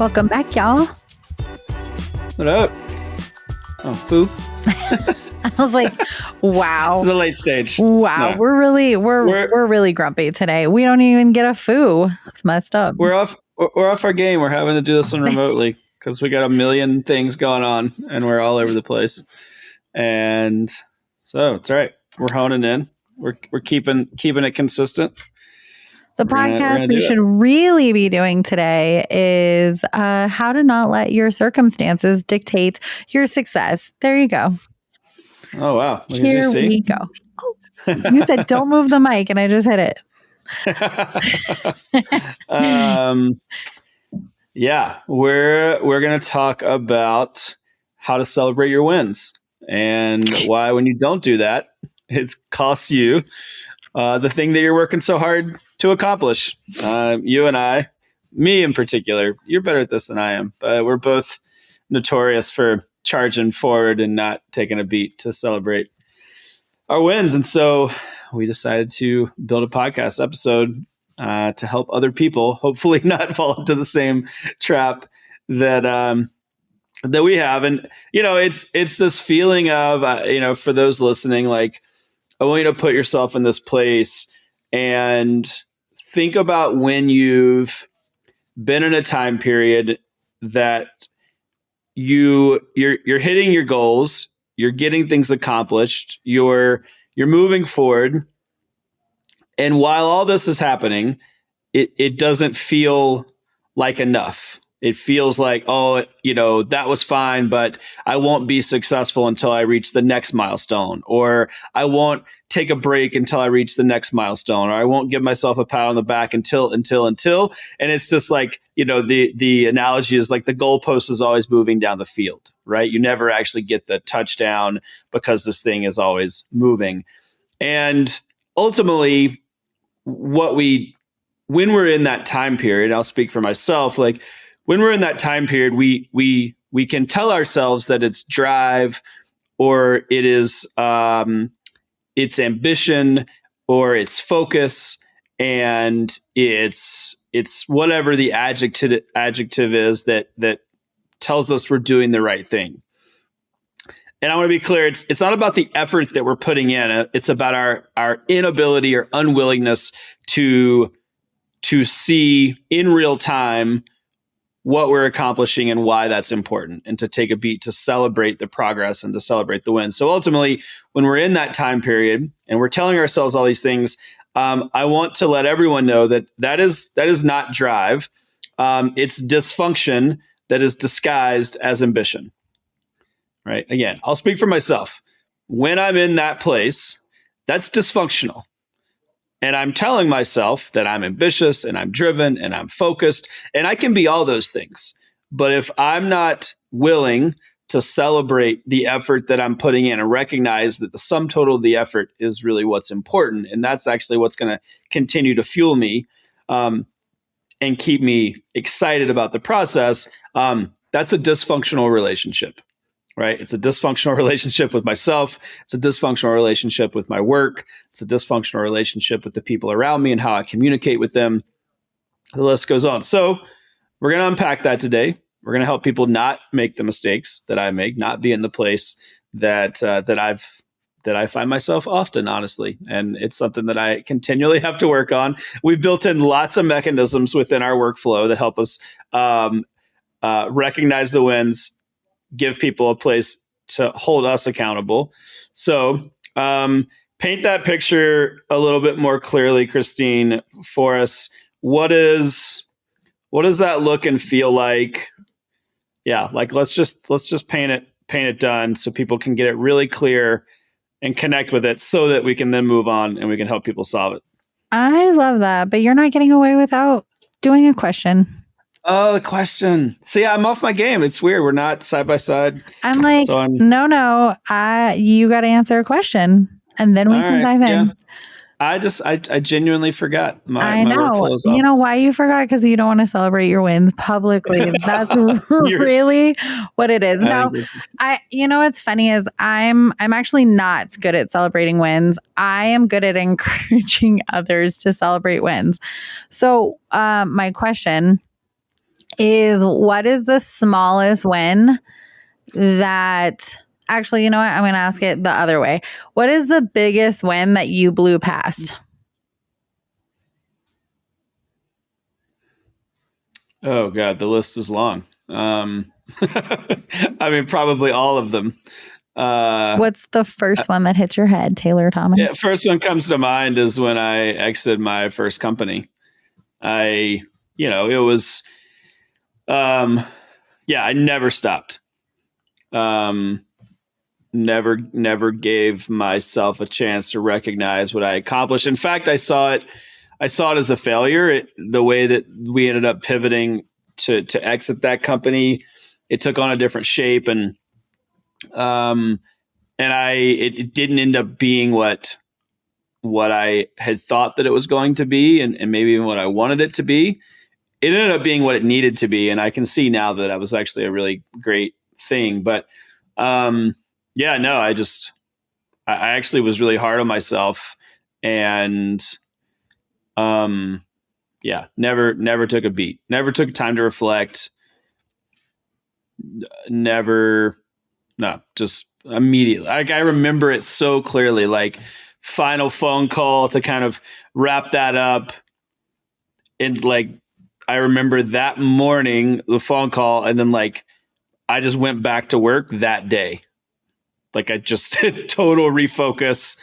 Welcome back, y'all. What up? Oh, foo. I was like, wow. It's a late stage. Wow. No. We're really grumpy today. We don't even get a foo. It's messed up. We're off our game. We're having to do this one remotely because we got a million things going on and we're all over the place. And so it's all right. We're honing in. We're keeping it consistent. The podcast we should really be doing today is how to not let your circumstances dictate your success. There you go. Oh, wow. Here we go. Oh, you said don't move the mic, and I just hit it. Yeah, we're going to talk about how to celebrate your wins and why when you don't do that, it costs you the thing that you're working so hard to accomplish. You and I, me in particular, you're better at this than I am, but we're both notorious for charging forward and not taking a beat to celebrate our wins. And so we decided to build a podcast episode to help other people hopefully not fall into the same trap that we have. And, it's this feeling of, for those listening, like, I want you to put yourself in this place and think about when you've been in a time period that you're hitting your goals, you're getting things accomplished, you're moving forward. And while all this is happening, it doesn't feel like enough. It feels like, that was fine, but I won't be successful until I reach the next milestone, or I won't take a break until I reach the next milestone, or I won't give myself a pat on the back until. And it's just like, the analogy is like the goalpost is always moving down the field, right? You never actually get the touchdown because this thing is always moving. And ultimately, when we're in that time period, I'll speak for myself, like, when we're in that time period, we can tell ourselves that it's drive, or it is it's ambition, or it's focus, and it's whatever the adjective is that tells us we're doing the right thing. And I want to be clear, it's not about the effort that we're putting in. It's about our inability or unwillingness to see in real time what we're accomplishing and why that's important, and to take a beat to celebrate the progress and to celebrate the win. So ultimately, when we're in that time period and we're telling ourselves all these things, I want to let everyone know that is not drive. It's dysfunction that is disguised as ambition, right? Again, I'll speak for myself. When I'm in that place, that's dysfunctional. And I'm telling myself that I'm ambitious and I'm driven and I'm focused, and I can be all those things. But if I'm not willing to celebrate the effort that I'm putting in and recognize that the sum total of the effort is really what's important, and that's actually what's going to continue to fuel me and keep me excited about the process, that's a dysfunctional relationship. Right? It's a dysfunctional relationship with myself. It's a dysfunctional relationship with my work. It's a dysfunctional relationship with the people around me and how I communicate with them. The list goes on. So we're going to unpack that today. We're going to help people not make the mistakes that I make, not be in the place that I find myself often, honestly. And it's something that I continually have to work on. We've built in lots of mechanisms within our workflow that help us recognize the wins, give people a place to hold us accountable. So paint that picture a little bit more clearly, Christine, for us. What does that look and feel like? Yeah, like let's just paint it done so people can get it really clear and connect with it, so that we can then move on and we can help people solve it. I love that, but you're not getting away without doing a question. Oh, the question. See, I'm off my game. It's weird. We're not side by side. I'm like, no. You got to answer a question, and then we can dive in. Yeah. I genuinely forgot. I know. My you know why you forgot? Because you don't want to celebrate your wins publicly. That's really what it is. No, what's funny is I'm actually not good at celebrating wins. I am good at encouraging others to celebrate wins. So my question is what is the smallest win that actually, you know what? I'm going to ask it the other way. What is the biggest win that you blew past? Oh God, the list is long. I mean, probably all of them. What's the first one that hits your head, Taylor Thomas? Yeah, first one comes to mind is when I exited my first company. It was, I never stopped. Never gave myself a chance to recognize what I accomplished. In fact, I saw it as a failure. The way that we ended up pivoting to exit that company, it took on a different shape, and it didn't end up being what I had thought that it was going to be, and maybe even what I wanted it to be. It ended up being what it needed to be, and I can see now that was actually a really great thing. But I actually was really hard on myself, and never took a beat, never took time to reflect, just immediately. I remember it so clearly, like final phone call to kind of wrap that up. And like, I remember that morning, the phone call, and then like, I just went back to work that day. Like I just total refocus,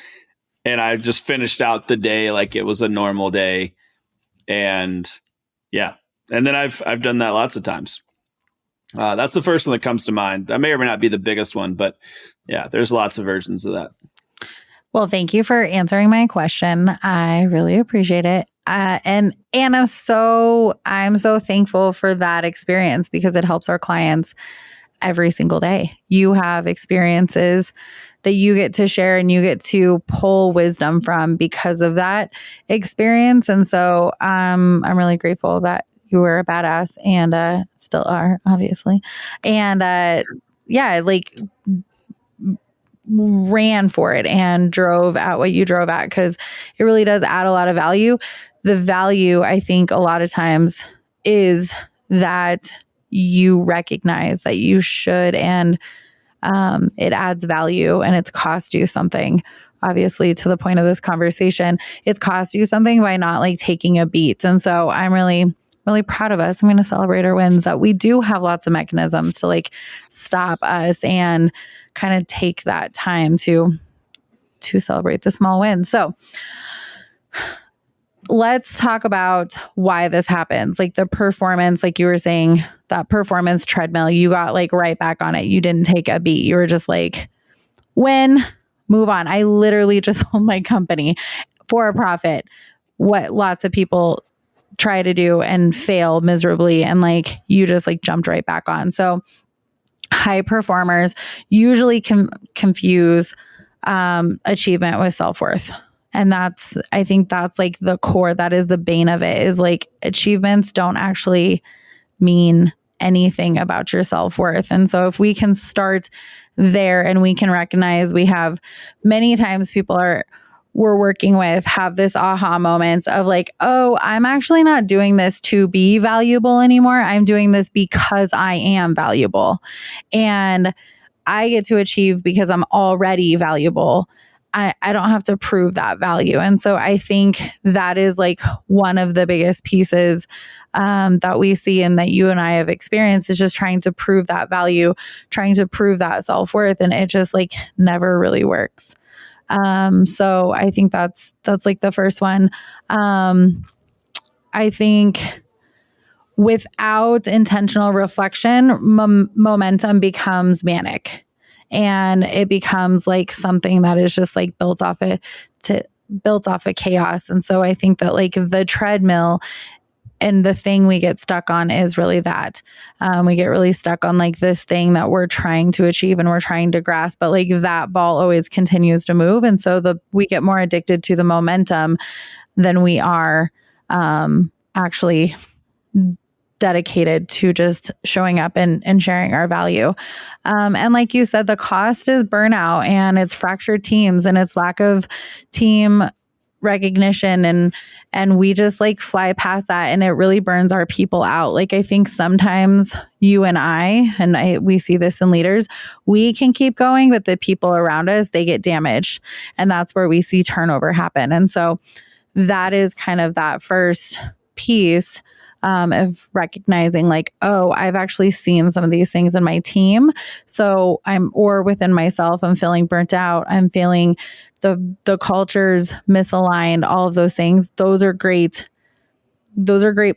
and I just finished out the day like it was a normal day. And and then I've done that lots of times. That's the first one that comes to mind. That may or may not be the biggest one, but yeah, there's lots of versions of that. Well, thank you for answering my question. I really appreciate it. And I'm so thankful for that experience because it helps our clients every single day. You have experiences that you get to share and you get to pull wisdom from because of that experience. And so I'm really grateful that you were a badass and still are, obviously. And ran for it and drove at what you drove at because it really does add a lot of value. The value, I think, a lot of times is that you recognize that you should, and it adds value and it's cost you something. Obviously, to the point of this conversation, it's cost you something by not like taking a beat. And so I'm really, really proud of us. I'm going to celebrate our wins, that we do have lots of mechanisms to like stop us and kind of take that time to celebrate the small wins. So let's talk about why this happens. Like the performance, like you were saying, that performance treadmill, you got like right back on it. You didn't take a beat. You were just like, win, move on. I literally just sold my company for a profit. What lots of people try to do and fail miserably. And like, you just like jumped right back on. So high performers usually confuse achievement with self-worth. And I think that's like the core, that is the bane of it, is like achievements don't actually mean anything about your self-worth. And so if we can start there and we can recognize, we have many times we're working with have this aha moments of like, oh, I'm actually not doing this to be valuable anymore. I'm doing this because I am valuable. And I get to achieve because I'm already valuable. I don't have to prove that value. And so I think that is like one of the biggest pieces that we see and that you and I have experienced, is just trying to prove that value, trying to prove that self-worth. And it just like never really works. So I think that's like the first one. I think without intentional reflection, momentum becomes manic. And it becomes like something that is just like built off of chaos. And so I think that like the treadmill and the thing we get stuck on is really that. We get really stuck on like this thing that we're trying to achieve and we're trying to grasp, but like that ball always continues to move. And so we get more addicted to the momentum than we are actually dedicated to just showing up and sharing our value. And like you said, the cost is burnout and it's fractured teams and it's lack of team recognition and we just like fly past that, and it really burns our people out. Like I think sometimes you and we see this in leaders, we can keep going, but the people around us, they get damaged, and that's where we see turnover happen. And so that is kind of that first piece of recognizing like, oh, I've actually seen some of these things in my team. So or within myself, I'm feeling burnt out. I'm feeling the culture's misaligned, all of those things. Those are great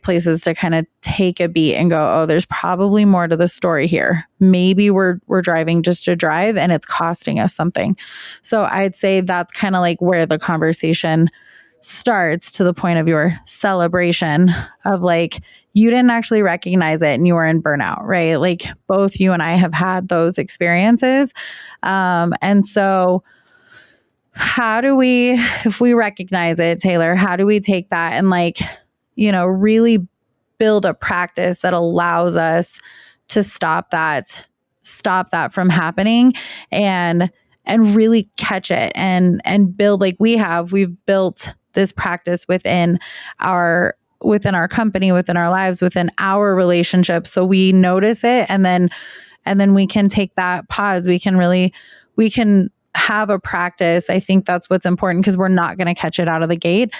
places to kind of take a beat and go, oh, there's probably more to the story here. Maybe we're driving just to drive and it's costing us something. So I'd say that's kind of like where the conversation starts, to the point of your celebration of like, you didn't actually recognize it and you were in burnout, right? Like both you and I have had those experiences. And so how do we, if we recognize it, Taylor, how do we take that and like, really build a practice that allows us to stop that from happening and really catch it and build, like we've built this practice within our company, within our lives, within our relationships. So we notice it and then we can take that pause. We can have a practice. I think that's what's important, because we're not going to catch it out of the gate.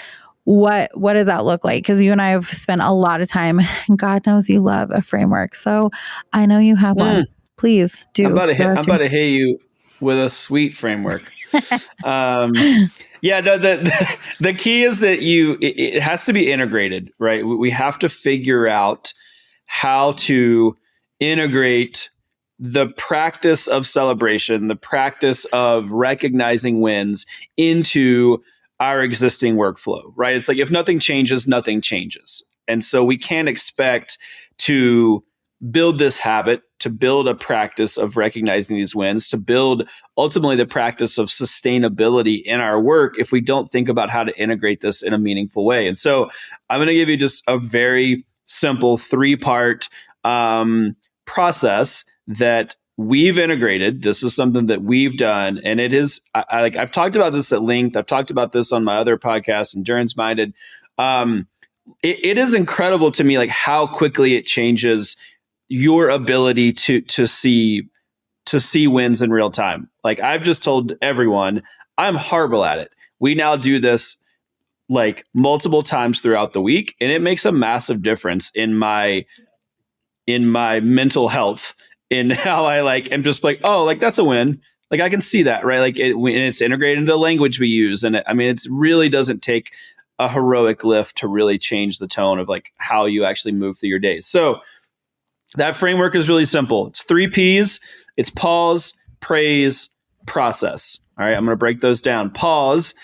What does that look like? Because you and I have spent a lot of time, and God knows you love a framework. So I know you have one. Please do. I'm about to hit you with a sweet framework. Yeah, no, the key is that it has to be integrated, right? We have to figure out how to integrate the practice of celebration, the practice of recognizing wins into our existing workflow, right? It's like, if nothing changes, nothing changes. And so we can't expect to build this habit, to build a practice of recognizing these wins, to build ultimately the practice of sustainability in our work if we don't think about how to integrate this in a meaningful way. And so I'm going to give you just a very simple 3-part process that we've integrated. This is something that we've done. And it is, I've talked about this at length. I've talked about this on my other podcast, Endurance Minded. It is incredible to me, like how quickly it changes your ability to see wins in real time. Like I've just told everyone, I'm horrible at it. We now do this like multiple times throughout the week, and it makes a massive difference in my mental health, in how I like am just like, oh, like that's a win. Like I can see that, right? Like it's integrated into the language we use, and it really doesn't take a heroic lift to really change the tone of like how you actually move through your days. So that framework is really simple. It's 3 P's. It's pause, praise, process. All right, I'm going to break those down. Pause.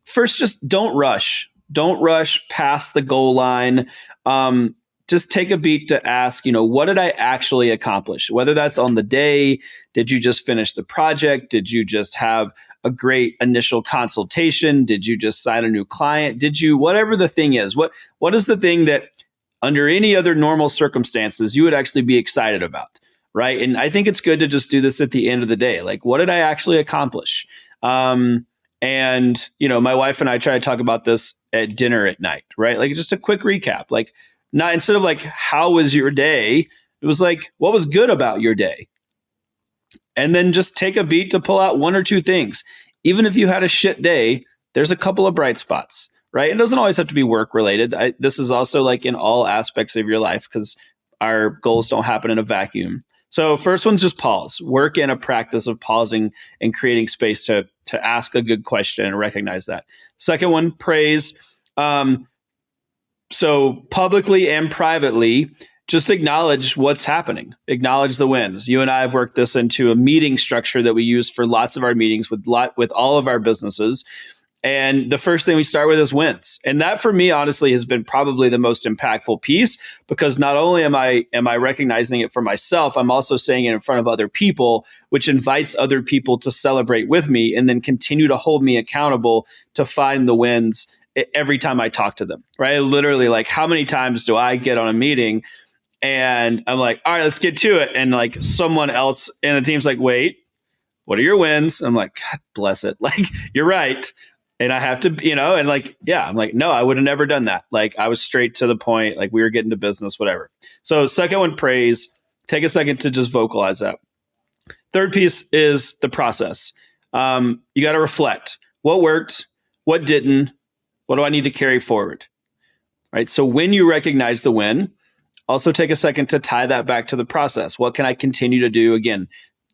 First, just don't rush. Don't rush past the goal line. Just take a beat to ask, what did I actually accomplish? Whether that's on the day, did you just finish the project? Did you just have a great initial consultation? Did you just sign a new client? Did you, whatever the thing is, what is the thing that under any other normal circumstances you would actually be excited about, right? And I think it's good to just do this at the end of the day. Like, what did I actually accomplish? And, my wife and I try to talk about this at dinner at night, right? Like just a quick recap, like not, instead of like, how was your day? It was like, what was good about your day? And then just take a beat to pull out 1 or 2 things. Even if you had a shit day, there's a couple of bright spots, right? It doesn't always have to be work related. This is also like in all aspects of your life, because our goals don't happen in a vacuum. So first one's just pause. Work in a practice of pausing and creating space to ask a good question and recognize that. Second one, praise. So publicly and privately, just acknowledge what's happening. Acknowledge the wins. You and I have worked this into a meeting structure that we use for lots of our meetings with all of our businesses. And the first thing we start with is wins. And that for me, honestly, has been probably the most impactful piece, because not only am I recognizing it for myself, I'm also saying it in front of other people, which invites other people to celebrate with me and then continue to hold me accountable to find the wins every time I talk to them, right? Literally, like, how many times do I get on a meeting and I'm like, all right, let's get to it. And like someone else in the team's like, wait, what are your wins? I'm like, God bless it. Like, you're right. And I have to, and like, yeah, I'm like, no, I would have never done that. Like, I was straight to the point, like we were getting to business, whatever. So second one, praise. Take a second to just vocalize that. Third piece is the process. You got to reflect what worked, what didn't, what do I need to carry forward? Right. So when you recognize the win, also take a second to tie that back to the process. What can I continue to do? Again,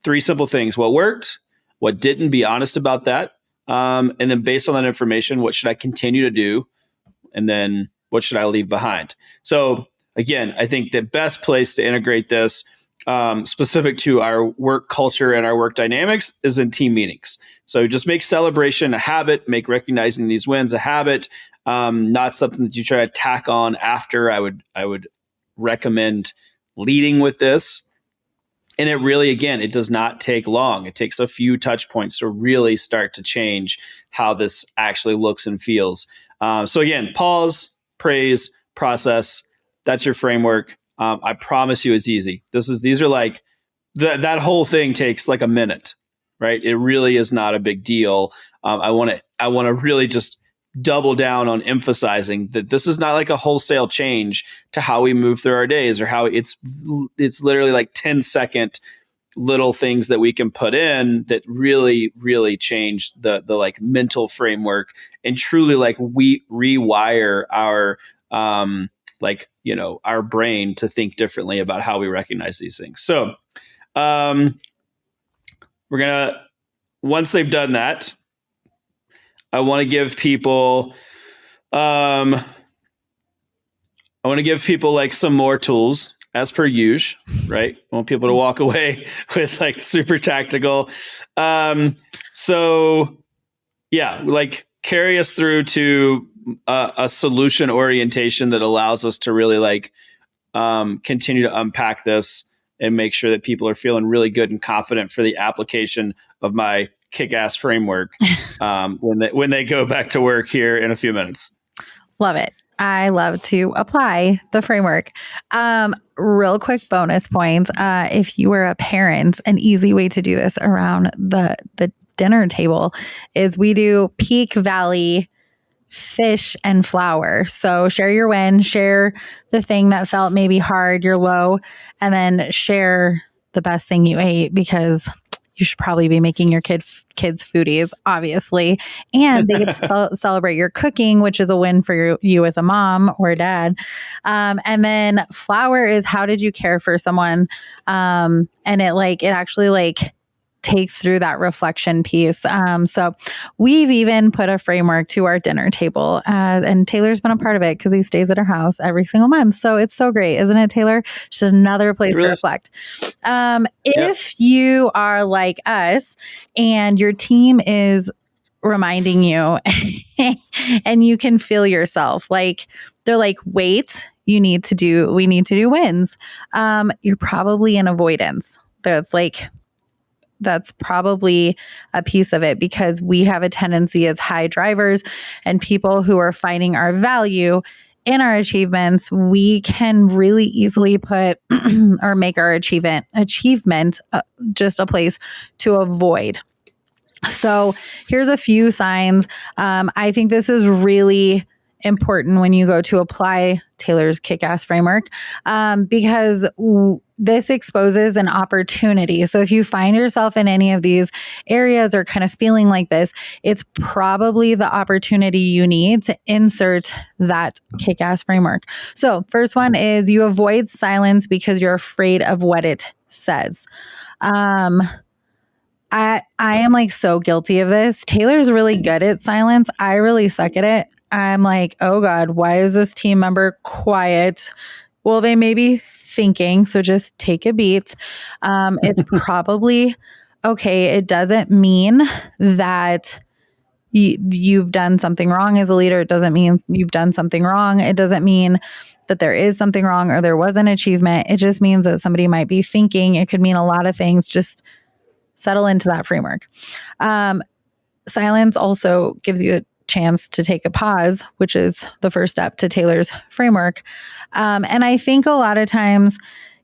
3 simple things. What worked, what didn't, be honest about that. And then based on that information, what should I continue to do? And then what should I leave behind? So again, I think the best place to integrate this specific to our work culture and our work dynamics is in team meetings. So just make celebration a habit, make recognizing these wins a habit, not something that you try to tack on after. I would recommend leading with this. And it really, again, it does not take long. It takes a few touch points to really start to change how this actually looks and feels. So again, pause, praise, process. That's your framework. I promise you it's easy. These are like, that whole thing takes like a minute, right? It really is not a big deal. I want to really just double down on emphasizing that this is not like a wholesale change to how we move through our days, or how it's literally like 10-second little things that we can put in that really, really change the like mental framework and truly like we rewire our our brain to think differently about how we recognize these things. So we're gonna, once they've done that, I want to give people like some more tools as per usual, right? I want people to walk away with like super tactical. So yeah, like carry us through to a solution orientation that allows us to really like continue to unpack this and make sure that people are feeling really good and confident for the application of my kick-ass framework when they go back to work here in a few minutes. Love it. I love to apply the framework. Real quick bonus points. If you were a parent, an easy way to do this around the dinner table is we do peak, valley, fish, and flower. So share your win, share the thing that felt maybe hard, your low, and then share the best thing you ate, because you should probably be making your kids foodies, obviously. And they get to celebrate your cooking, which is a win for you as a mom or dad. And then flower is, how did you care for someone? And it actually takes through that reflection piece. So we've even put a framework to our dinner table, and Taylor's been a part of it because he stays at our house every single month. So it's so great, isn't it, Taylor? Just another place to reflect. If you are like us and your team is reminding you and you can feel yourself, like they're like, wait, we need to do wins. You're probably in avoidance. That's probably a piece of it, because we have a tendency as high drivers and people who are finding our value in our achievements, we can really easily put or make our achievement just a place to avoid. So here's a few signs. I think this is really important when you go to apply Taylor's kick-ass framework, because this exposes an opportunity. So if you find yourself in any of these areas or kind of feeling like this, it's probably the opportunity you need to insert that kick-ass framework. So first one is you avoid silence because you're afraid of what it says. I am like so guilty of this. Taylor's really good at silence. I really suck at it. I'm like, oh God, why is this team member quiet? Well, they may be thinking, so just take a beat. It's probably okay. It doesn't mean that you've done something wrong as a leader. It doesn't mean you've done something wrong. It doesn't mean that there is something wrong or there was an achievement. It just means that somebody might be thinking. It could mean a lot of things. Just settle into that framework. Silence also gives you a chance to take a pause, which is the first step to Taylor's framework. And I think a lot of times,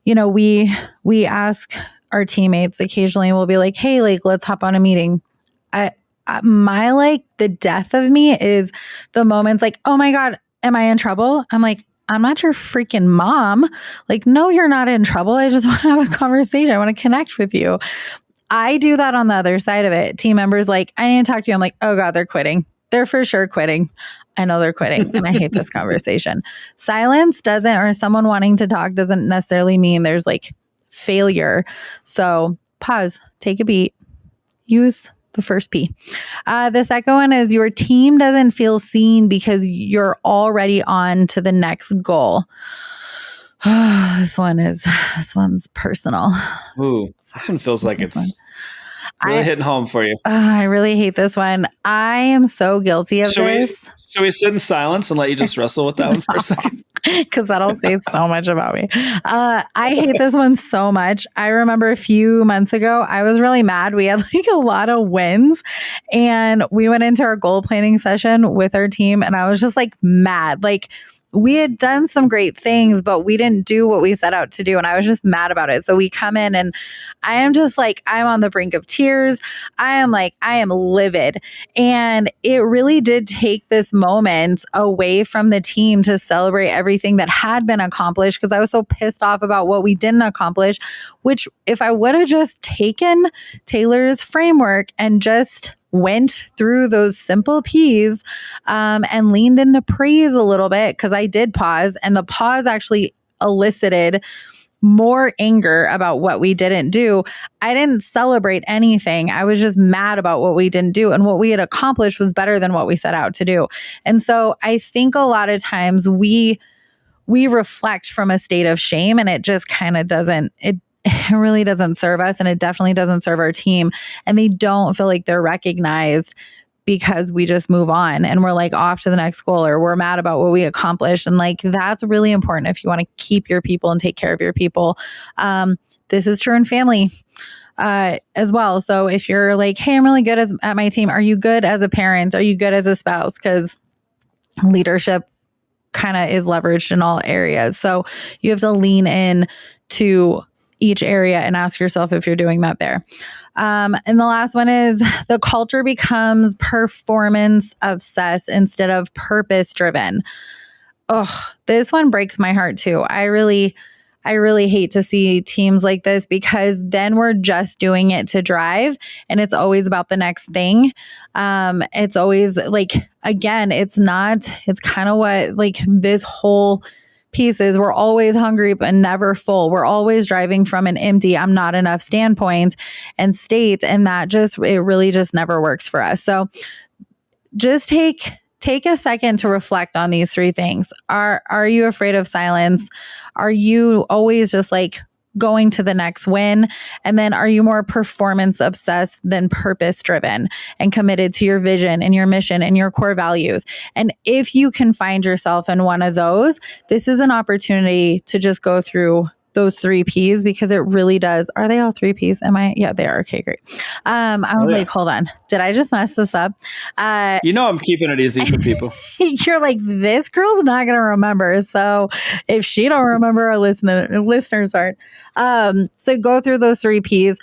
we ask our teammates occasionally, we'll be like, hey, let's hop on a meeting. my, like, the death of me is the moments like, oh my God, am I in trouble? I'm like, I'm not your freaking mom. Like, no, you're not in trouble. I just want to have a conversation. I want to connect with you. I do that on the other side of it. Team members like, I need to talk to you. I'm like, oh God, they're quitting. They're for sure quitting. I know they're quitting and I hate this conversation. Silence doesn't, or someone wanting to talk doesn't necessarily mean there's like failure. So pause, take a beat, use the first P. The second one is your team doesn't feel seen because you're already on to the next goal. This one's personal. Ooh, this one feels like it's really hitting home for you. I really hate this one. I am so guilty of this. Should we sit in silence and let you just wrestle with that one for a second? Because that'll say so much about me. I hate this one so much. I remember a few months ago, I was really mad. We had like a lot of wins and we went into our goal planning session with our team and I was just like mad. Like, we had done some great things, but we didn't do what we set out to do. And I was just mad about it. So we come in and I am just like, I'm on the brink of tears. I am livid. And it really did take this moment away from the team to celebrate everything that had been accomplished because I was so pissed off about what we didn't accomplish, which if I would have just taken Taylor's framework and just went through those simple P's and leaned into praise a little bit because I did pause and the pause actually elicited more anger about what we didn't do. I didn't celebrate anything. I was just mad about what we didn't do and what we had accomplished was better than what we set out to do. And so I think a lot of times we reflect from a state of shame and it just kind of doesn't, it really doesn't serve us and it definitely doesn't serve our team. And they don't feel like they're recognized because we just move on and we're like off to the next goal or we're mad about what we accomplished. And like, that's really important if you want to keep your people and take care of your people. This is true in family as well. So if you're like, hey, I'm really good at my team. Are you good as a parent? Are you good as a spouse? Because leadership kind of is leveraged in all areas. So you have to lean in to each area and ask yourself if you're doing that there. And the last one is the culture becomes performance obsessed instead of purpose driven. Oh, this one breaks my heart too. I really hate to see teams like this because then we're just doing it to drive and it's always about the next thing. It's always like, again, it's kind of what like this whole pieces. We're always hungry, but never full. We're always driving from an empty, I'm not enough standpoint and state. And that it really just never works for us. So just take a second to reflect on these three things. Are you afraid of silence? Are you always just like going to the next win? And then are you more performance obsessed than purpose driven and committed to your vision and your mission and your core values? And if you can find yourself in one of those, this is an opportunity to just go through those three P's because it really does. Are they all three P's? Yeah, they are. Okay, great. I was like, hold on. Did I just mess this up? I'm keeping it easy for people. You're like, this girl's not going to remember. So if she don't remember, our listeners aren't. So go through those three P's,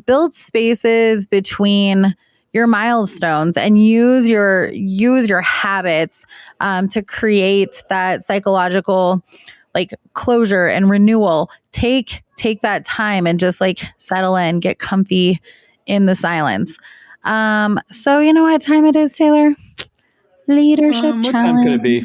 build spaces between your milestones and use your habits to create that psychological like closure and renewal. Take that time and just like settle in, get comfy in the silence. So you know what time it is, Taylor? Leadership challenge. What time could it be?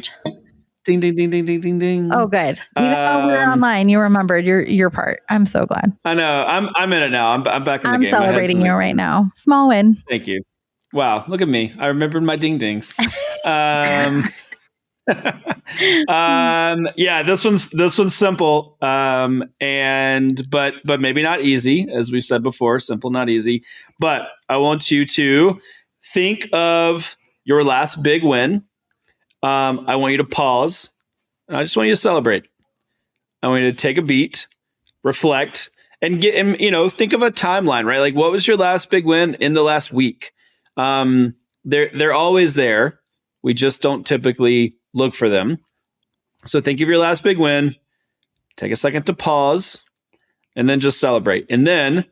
Ding, ding, ding, ding, ding, ding, ding. Oh, good. Even though we're online, you remembered your part. I'm so glad. I know. I'm in it now. I'm back in the game. I'm celebrating you right now. Small win. Thank you. Wow. Look at me. I remembered my ding dings. Yeah, this one's simple. But maybe not easy, as we said before, simple, not easy. But I want you to think of your last big win. I want you to pause. And I just want you to celebrate. I want you to take a beat, reflect, and think of a timeline, right? Like, what was your last big win in the last week? They're always there. We just don't typically look for them. So think of your last big win, take a second to pause, and then just celebrate. And then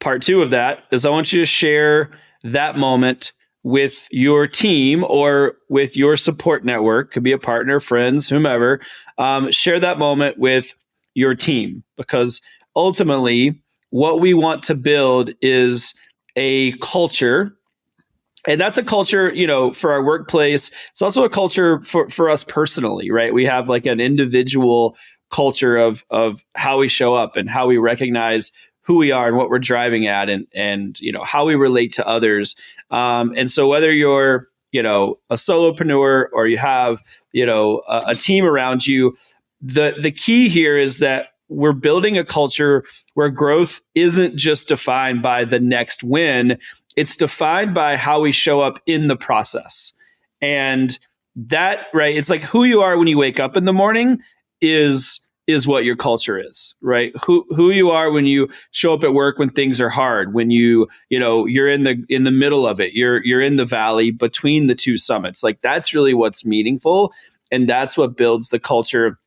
part two of that is I want you to share that moment with your team or with your support network. Could be a partner, friends, whomever. Share that moment with your team, because ultimately what we want to build is a culture. And that's a culture, for our workplace. It's also a culture for us personally, right? We have like an individual culture of how we show up and how we recognize who we are and what we're driving at, and how we relate to others. And so whether you're a solopreneur or you have a team around you, the key here is that we're building a culture where growth isn't just defined by the next win. It's defined by how we show up in the process. And that, right, it's like who you are when you wake up in the morning is what your culture is, right? Who you are when you show up at work when things are hard, when you're in the middle of it, you're in the valley between the two summits. Like that's really what's meaningful, and that's what builds the culture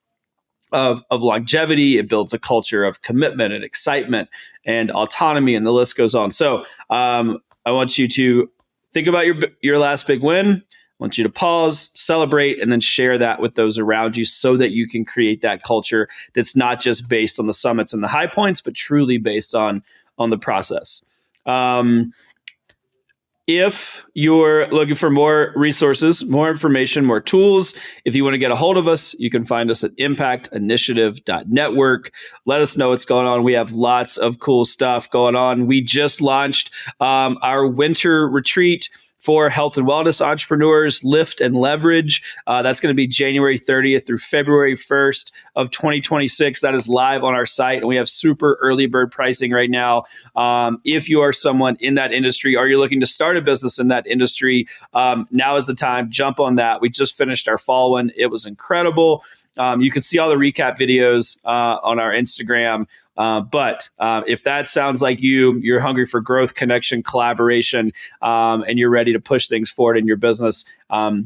of longevity. It builds a culture of commitment and excitement and autonomy, and the list goes on. So I want you to think about your last big win. I want you to pause, celebrate, and then share that with those around you so that you can create that culture that's not just based on the summits and the high points, but truly based on the process. If you're looking for more resources, more information, more tools, if you want to get a hold of us, you can find us at impactinitiative.network. Let us know what's going on. We have lots of cool stuff going on. We just launched our winter retreat for health and wellness entrepreneurs, Lift and Leverage. That's going to be January 30th through February 1st of 2026. That is live on our site, and we have super early bird pricing right now. If you are someone in that industry or you're looking to start a business in that industry, now is the time. Jump on that. We just finished our fall one. It was incredible. You can see all the recap videos on our Instagram. But if that sounds like you're hungry for growth, connection, collaboration, and you're ready to push things forward in your business,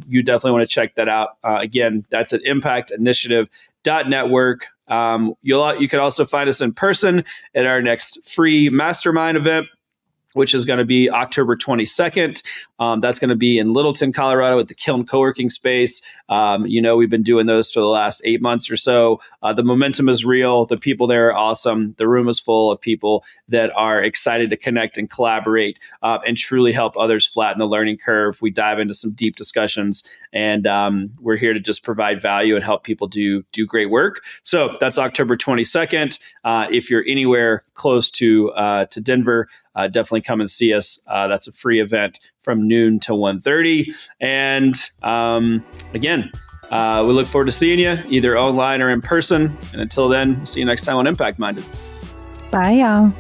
you definitely want to check that out. Again, that's at impactinitiative.network. You can also find us in person at our next free mastermind event, which is going to be October 22nd. That's going to be in Littleton, Colorado at the Kiln Co-working Space. We've been doing those for the last 8 months or so. The momentum is real. The people there are awesome. The room is full of people that are excited to connect and collaborate and truly help others flatten the learning curve. We dive into some deep discussions, and we're here to just provide value and help people do great work. So that's October 22nd. If you're anywhere close to Denver, definitely come and see us. That's a free event from noon to 1:30. And again, we look forward to seeing you either online or in person. And until then, see you next time on Impact Minded. Bye, y'all.